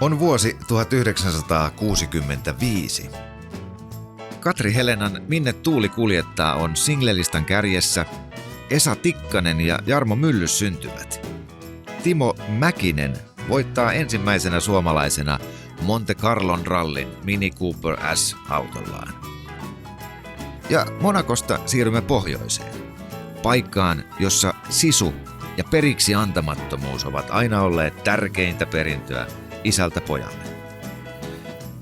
On vuosi 1965. Katri Helenan Minne tuuli kuljettaa on singlelistan kärjessä. Esa Tikkanen ja Jarmo Myllys syntyvät. Timo Mäkinen voittaa ensimmäisenä suomalaisena Monte Carlon rallin Mini Cooper S-autollaan. Ja Monacosta siirrymme pohjoiseen, paikkaan, jossa sisu ja periksi antamattomuus ovat aina olleet tärkeintä perintöä isältä pojalle.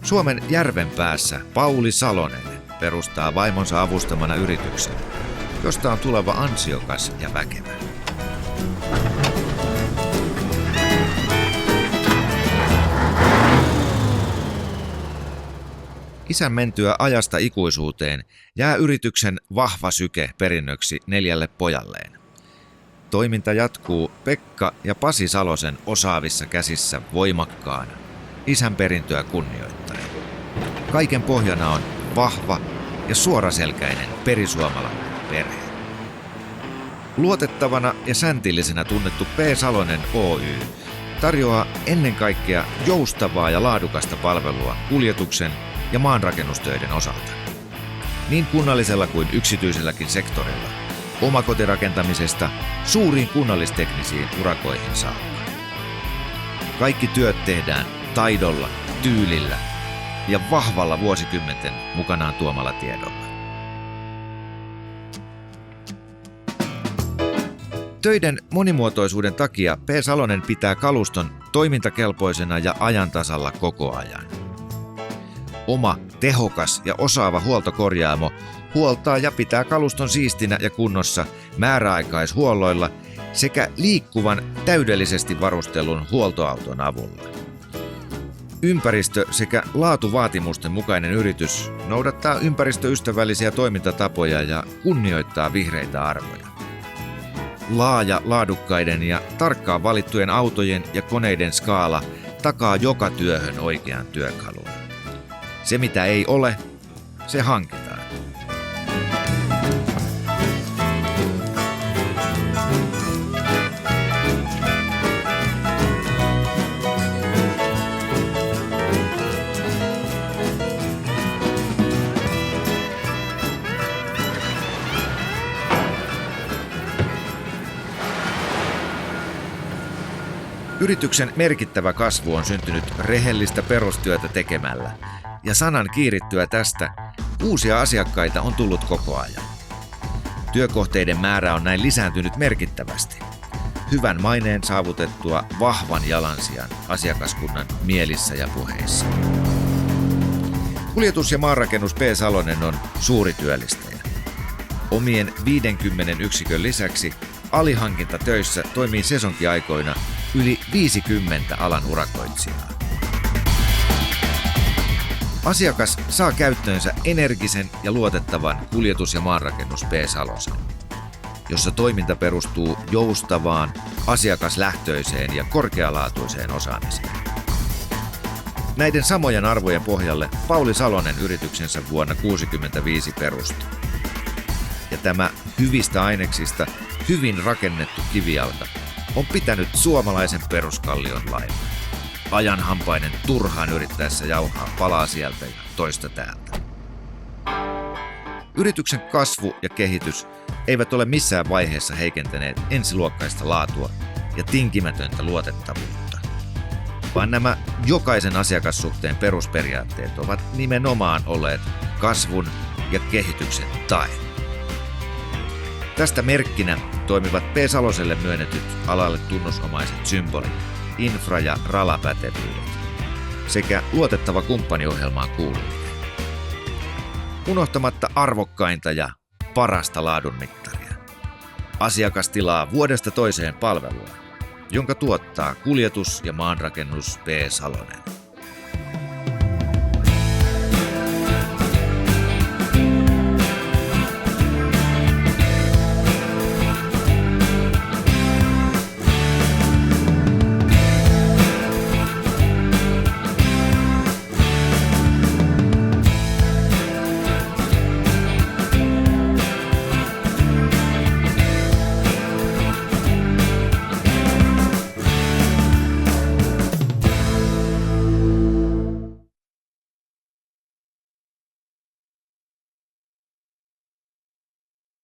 Suomen Järvenpäässä Pauli Salonen perustaa vaimonsa avustamana yrityksen, josta on tuleva ansiokas ja väkevä. Isän mentyä ajasta ikuisuuteen jää yrityksen vahva syke perinnöksi 4 pojalleen. Toiminta jatkuu Pekka ja Pasi Salosen osaavissa käsissä voimakkaana, isän perintöä kunnioittaen. Kaiken pohjana on vahva ja suoraselkäinen perisuomalainen perhe. Luotettavana ja säntillisenä tunnettu P. Salonen Oy tarjoaa ennen kaikkea joustavaa ja laadukasta palvelua kuljetuksen ja maanrakennustöiden osalta. Niin kunnallisella kuin yksityiselläkin sektorilla, omakotirakentamisesta suuriin kunnallisteknisiin urakoihin saakka. Kaikki työt tehdään taidolla, tyylillä ja vahvalla vuosikymmenten mukanaan tuomalla tiedolla. Töiden monimuotoisuuden takia P. Salonen pitää kaluston toimintakelpoisena ja ajan tasalla koko ajan. Oma, tehokas ja osaava huoltokorjaamo huoltaa ja pitää kaluston siistinä ja kunnossa määräaikaishuolloilla sekä liikkuvan täydellisesti varustellun huoltoauton avulla. Ympäristö- sekä laatuvaatimusten mukainen yritys noudattaa ympäristöystävällisiä toimintatapoja ja kunnioittaa vihreitä arvoja. Laaja, laadukkaiden ja tarkkaan valittujen autojen ja koneiden skaala takaa joka työhön oikean työkalun. Se mitä ei ole, se hankitaan. Yrityksen merkittävä kasvu on syntynyt rehellistä perustyötä tekemällä, ja sanan kiirittyä tästä uusia asiakkaita on tullut koko ajan. Työkohteiden määrä on näin lisääntynyt merkittävästi. Hyvän maineen saavutettua vahvan jalansijan asiakaskunnan mielissä ja puheissa. Kuljetus- ja maanrakennus P. Salonen on suuri työllistäjä. Omien 50 yksikön lisäksi alihankintatöissä toimii sesonkiaikoina yli 50 alan urakoitsijaa. Asiakas saa käyttöönsä energisen ja luotettavan kuljetus- ja maanrakennus P. Salosen, jossa toiminta perustuu joustavaan, asiakaslähtöiseen ja korkealaatuiseen osaamiseen. Näiden samojen arvojen pohjalle Pauli Salonen yrityksensä vuonna 1965 perustui. Ja tämä hyvistä aineksista hyvin rakennettu kivijalka on pitänyt suomalaisen peruskallion lailla. Ajanhampainen turhaan yrittäessä jauhaa palaa sieltä ja toista täältä. Yrityksen kasvu ja kehitys eivät ole missään vaiheessa heikentäneet ensiluokkaista laatua ja tinkimätöntä luotettavuutta, vaan nämä jokaisen asiakassuhteen perusperiaatteet ovat nimenomaan olleet kasvun ja kehityksen tae. Tästä merkkinä toimivat P. Saloselle myönnetyt alalle tunnusomaiset symbolit, infra- ja ralapätevyydet sekä luotettava kumppaniohjelmaan kuuluminen. Unohtamatta arvokkainta ja parasta laadun mittaria. Asiakas tilaa vuodesta toiseen palvelua, jonka tuottaa kuljetus- ja maanrakennus P. Salonen.